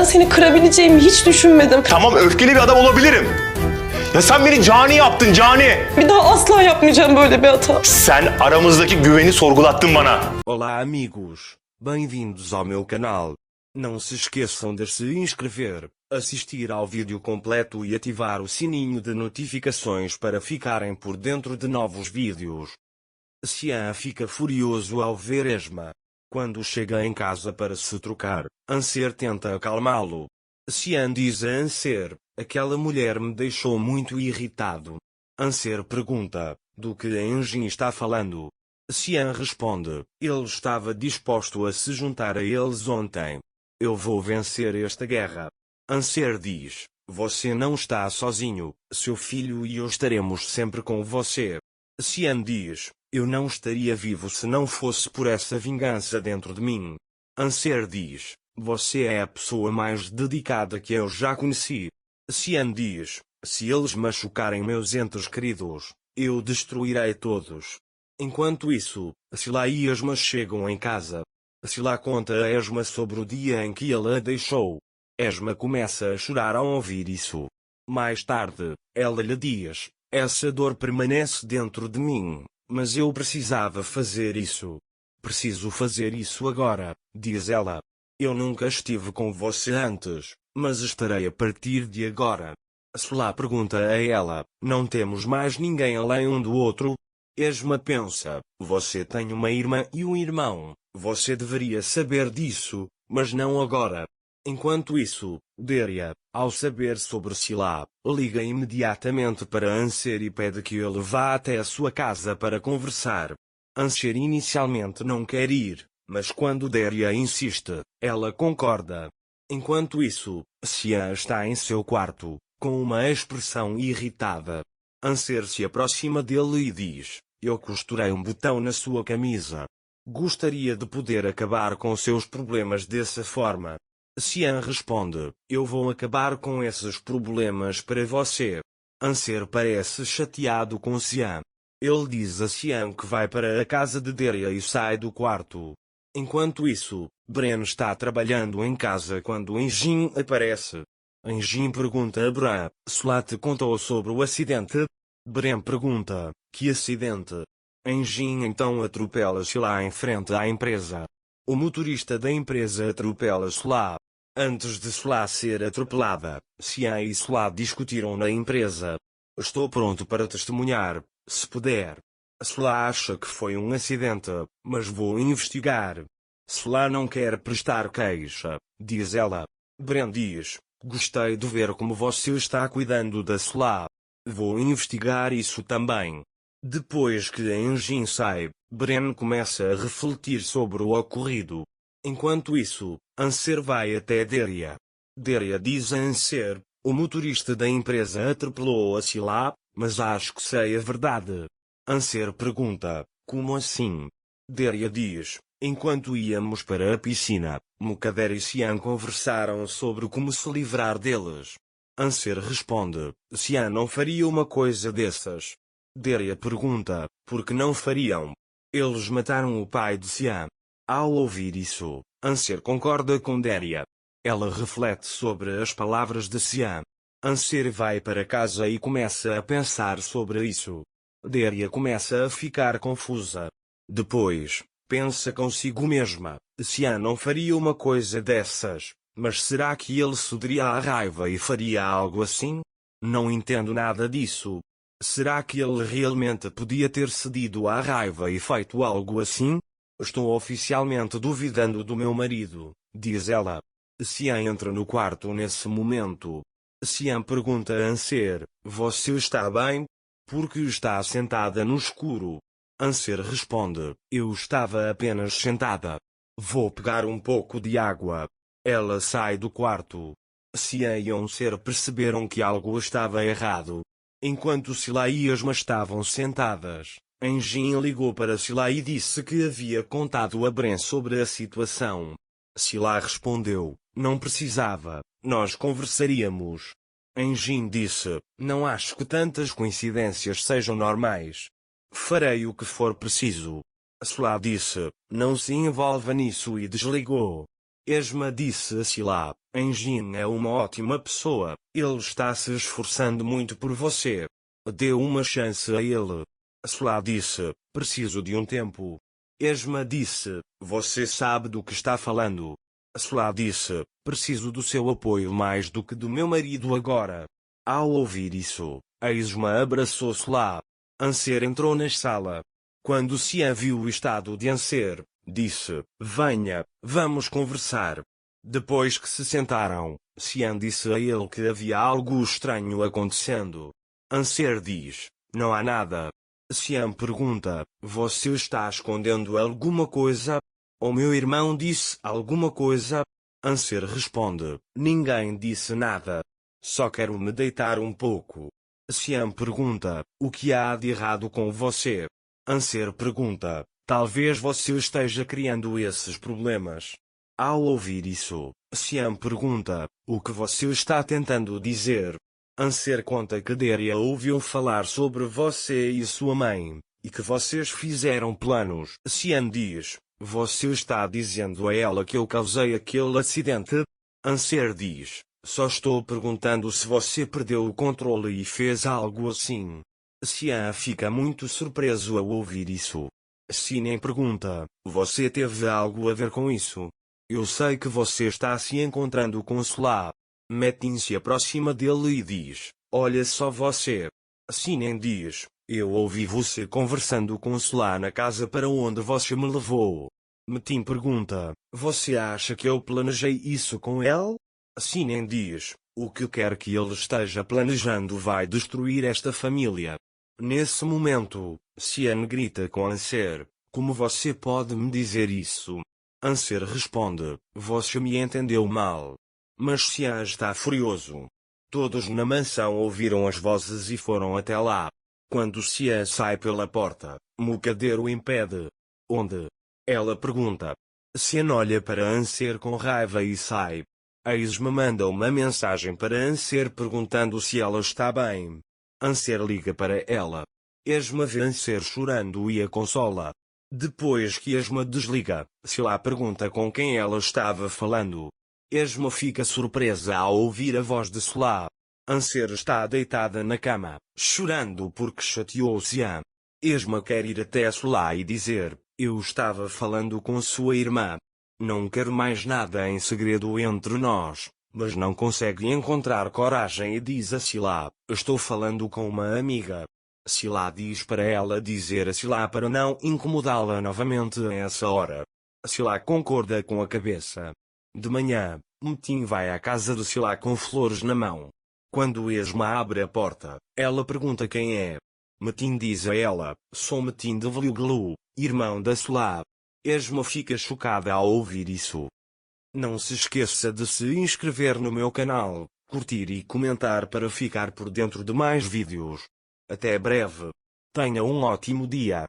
Ben seni kırabileceğimi hiç düşünmedim. Tamam, öfkeli bir adam olabilirim. Ya sen beni cani yaptın, cani. Bir daha asla yapmayacağım böyle bir hata. Sen aramızdaki güveni sorgulattın bana. Olá amigos, bem-vindos ao meu canal. Não se esqueçam de se inscrever, assistir ao vídeo completo e ativar o sininho de notificações para ficarem por dentro de novos vídeos. Xian fica furioso ao ver Esma. Quando chega em casa para se trocar, Anser tenta acalmá-lo. Xian diz a Anser, aquela mulher me deixou muito irritado. Anser pergunta, do que Enjin está falando? Xian responde, ele estava disposto a se juntar a eles ontem. Eu vou vencer esta guerra. Anser diz, você não está sozinho, seu filho e eu estaremos sempre com você. Xian diz, eu não estaria vivo se não fosse por essa vingança dentro de mim. Anser diz, você é a pessoa mais dedicada que eu já conheci. Xian diz, se eles machucarem meus entes queridos, eu destruirei todos. Enquanto isso, Sila e Esma chegam em casa. Sila conta a Esma sobre o dia em que ele a deixou. Esma começa a chorar ao ouvir isso. Mais tarde, ela lhe diz, essa dor permanece dentro de mim, mas eu precisava fazer isso. Preciso fazer isso agora, diz ela. Eu nunca estive com você antes, mas estarei a partir de agora. Sila pergunta a ela, não temos mais ninguém além um do outro? Esma pensa, você tem uma irmã e um irmão, você deveria saber disso, mas não agora. Enquanto isso, Deria, ao saber sobre Sila, liga imediatamente para Anser e pede que ele vá até a sua casa para conversar. Anser inicialmente não quer ir, mas quando Deria insiste, ela concorda. Enquanto isso, Xian está em seu quarto, com uma expressão irritada. Anser se aproxima dele e diz, eu costurei um botão na sua camisa. Gostaria de poder acabar com seus problemas dessa forma. Xian responde, eu vou acabar com esses problemas para você. Anser parece chateado com Xian. Ele diz a Xian que vai para a casa de Deria e sai do quarto. Enquanto isso, Bren está trabalhando em casa quando Enjin aparece. Enjin pergunta a Bren, Sila te contou sobre o acidente? Bren pergunta, que acidente? Enjin então atropela Sila em frente à empresa. O motorista da empresa atropela Sila. Antes de Sila ser atropelada, Xian e Sila discutiram na empresa. Estou pronto para testemunhar, se puder. Sila acha que foi um acidente, mas vou investigar. Sila não quer prestar queixa, diz ela. Bren diz, gostei de ver como você está cuidando da Sila. Vou investigar isso também. Depois que Enjin sai, Bren começa a refletir sobre o ocorrido. Enquanto isso, Anser vai até Deria. Deria diz a Anser, o motorista da empresa atropelou a Sila, mas acho que sei a verdade. Anser pergunta, como assim? Deria diz, enquanto íamos para a piscina, Mukader e Xian conversaram sobre como se livrar deles. Anser responde, Xian não faria uma coisa dessas. Deria pergunta, por que não fariam? Eles mataram o pai de Xian. Ao ouvir isso, Anser concorda com Deria. Ela reflete sobre as palavras de Xian. Anser vai para casa e começa a pensar sobre isso. Deria começa a ficar confusa. Depois, pensa consigo mesma, Xian não faria uma coisa dessas, mas será que ele cederia à raiva e faria algo assim? Não entendo nada disso. Será que ele realmente podia ter cedido à raiva e feito algo assim? Estou oficialmente duvidando do meu marido, diz ela. Xian entra no quarto nesse momento. Xian pergunta a Anser, você está bem? Por que está sentada no escuro? Anser responde, eu estava apenas sentada. Vou pegar um pouco de água. Ela sai do quarto. Xian e Anser perceberam que algo estava errado. Enquanto Sila e Esma estavam sentadas, Enjin ligou para Sila e disse que havia contado a Bren sobre a situação. Sila respondeu, não precisava, nós conversaríamos. Enjin disse, não acho que tantas coincidências sejam normais. Farei o que for preciso. Sila disse, não se envolva nisso e desligou. Esma disse a Sila, Engin é uma ótima pessoa, ele está se esforçando muito por você. Dê uma chance a ele. Sila disse, preciso de um tempo. Esma disse, você sabe do que está falando. Sila disse, preciso do seu apoio mais do que do meu marido agora. Ao ouvir isso, Esma abraçou Sila. Anser entrou na sala. Quando Sian viu o estado de Anser, disse, venha, vamos conversar. Depois que se sentaram, Sian disse a ele que havia algo estranho acontecendo. Anser diz, não há nada. Sian pergunta, você está escondendo alguma coisa? O meu irmão disse alguma coisa? Anser responde, ninguém disse nada. Só quero me deitar um pouco. Sian pergunta, o que há de errado com você? Anser pergunta, talvez você esteja criando esses problemas. Ao ouvir isso, Sian pergunta, o que você está tentando dizer? Anser conta que Deria ouviu falar sobre você e sua mãe, e que vocês fizeram planos. Sian diz, você está dizendo a ela que eu causei aquele acidente? Anser diz, só estou perguntando se você perdeu o controle e fez algo assim. Sian fica muito surpreso ao ouvir isso. Sinen pergunta, você teve algo a ver com isso? Eu sei que você está se encontrando com Sila. Metin se aproxima dele e diz, olha só você. Sinen diz, eu ouvi você conversando com Sila na casa para onde você me levou. Metin pergunta, você acha que eu planejei isso com ele? Sinen diz, o que quer que ele esteja planejando vai destruir esta família. Nesse momento, Sian grita com Anser, como você pode me dizer isso? Anser responde, você me entendeu mal. Mas Sian está furioso. Todos na mansão ouviram as vozes e foram até lá. Quando Sian sai pela porta, Mukader o impede. Onde? Ela pergunta. Sian olha para Anser com raiva e sai. Esma manda uma mensagem para Anser perguntando se ela está bem. Anser liga para ela. Esma vê Anser chorando e a consola. Depois que Esma desliga, Sila pergunta com quem ela estava falando. Esma fica surpresa ao ouvir a voz de Sila. Anser está deitada na cama, chorando porque chateou Sian. Esma quer ir até Sila e dizer, eu estava falando com sua irmã. Não quero mais nada em segredo entre nós, mas não consegue encontrar coragem e diz a Sila, estou falando com uma amiga. Sila diz para ela dizer a Sila para não incomodá-la novamente a essa hora. Sila concorda com a cabeça. De manhã, Metin vai à casa de Sila com flores na mão. Quando Esma abre a porta, ela pergunta quem é. Metin diz a ela, sou Metin de Vluglu, irmão da Sila. Esma fica chocada ao ouvir isso. Não se esqueça de se inscrever no meu canal, curtir e comentar para ficar por dentro de mais vídeos. Até breve. Tenha um ótimo dia.